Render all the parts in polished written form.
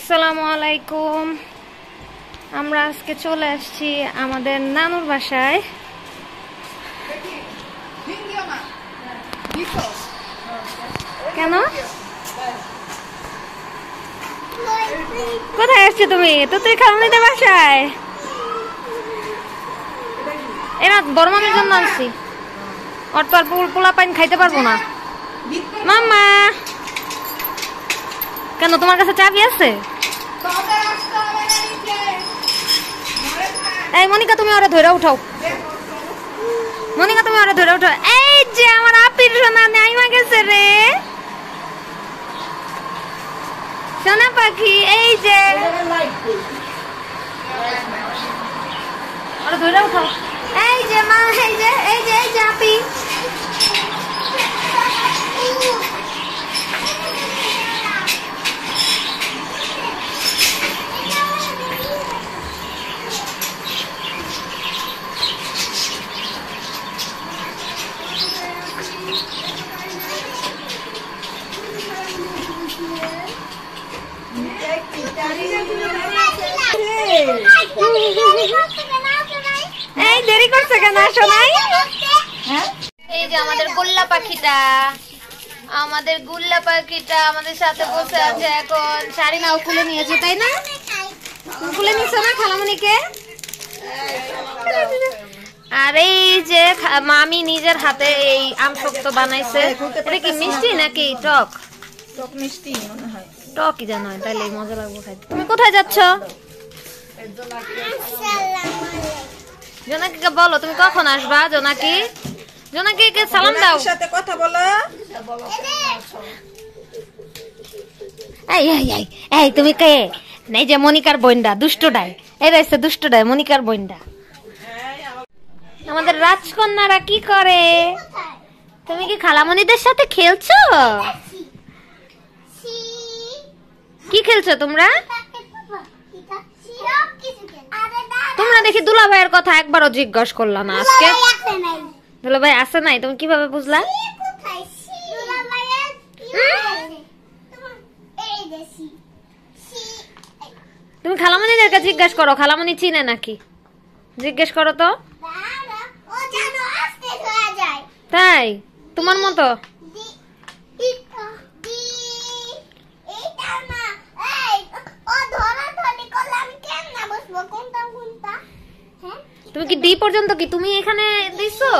আসসালামু আলাইকুম। আমরা আজকে চলে আসছি আমাদের নানুর বাসায়। কেন কোথায় আসছো তুমি? তো তুই খালামণিদের বাসায়। এরা বড় মামির জন্য আসছি। ওর তো আর পোলা পাইন খাইতে পারবো না। মাম্মা কেন তোমার কাছে চাবি আছে? এই মনিকা তুমি ওরা ধরে উঠাও। মনিকা তুমি ওরা ধরে উঠাও। এই যে আমার আপির সোনা নাইমা গেছে রে সোনা পাখি। এই যে ওরা ধরে উঠাও। এই যে মা এই যে এই যে এই যে আপি। এই দেরি করছে কেন? আসো নাই? এই যে আমাদের গুল্লা পাখিটা, আমাদের গুল্লা পাখিটা আমাদের সাথে বসে আছে এখন। শাড়ি নাও খুলে নিয়েছে তাই না? খুলে নিছো না খালামণিকে? আর এই যে মামি নিজের হাতে এই আমসক্ত বানাইছে। এটা কি মিষ্টি নাকি টক? টক মিষ্টি মনে হয়। টকই জানো, তাইলে মজা লাগবে খাইতে। তুমি কোথায় যাচ্ছ? জোনাকিকে বলো তুমি কখন আসবা। জোনাকি জোনাকিকে সালাম দাও। সাথে কথা বলো। এই এই এই এই তুমি কে? এই যে মনিকার বোনটা দুষ্টডাই। এই রয়েছে দুষ্টডাই মনিকার বোনটা। আমাদের রাজকন্যারা কি করে? তুমি কি খালামণিদের সাথে খেলছো? কি খেলছো তোমরা? তোমরা দেখি দুলা ভাইয়ের কথা একবারও জিজ্ঞাসা করলা না আজকে। দুলা ভাই আসে নাই, তুমি কিভাবে বুঝলা? তুমি খালামণিদেরকে জিজ্ঞাসা করো, খালামণি চিনে নাকি জিজ্ঞেস করো তো। তাই তোমার মতো? তুমি কি ডি পর্যন্ত কি তুমি এখানে দিছো?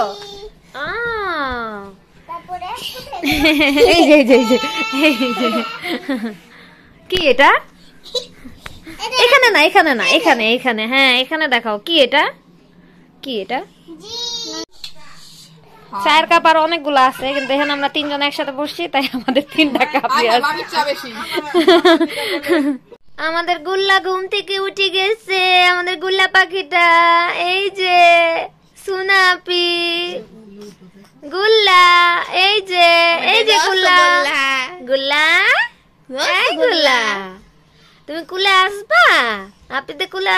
কি এটা? এখানে না এখানে না এখানে এখানে। হ্যাঁ এখানে দেখাও। কি এটা? কি এটা? চায়ের কাপ আর অনেকগুলো আছে, কিন্তু এখানে আমরা তিনজন একসাথে বসছি তাই আমাদের তিনটা কাপই আছে। আমাদের গুল্লা ঘুম থেকে উঠে গেছে, আমাদের গুল্লা পাখিটা। এই যে সুনাপি গুল্লা। এই যে গুল্লা গুল্লা। এই গুল্লা তুমি কুলে আসবা? আপনি কুলে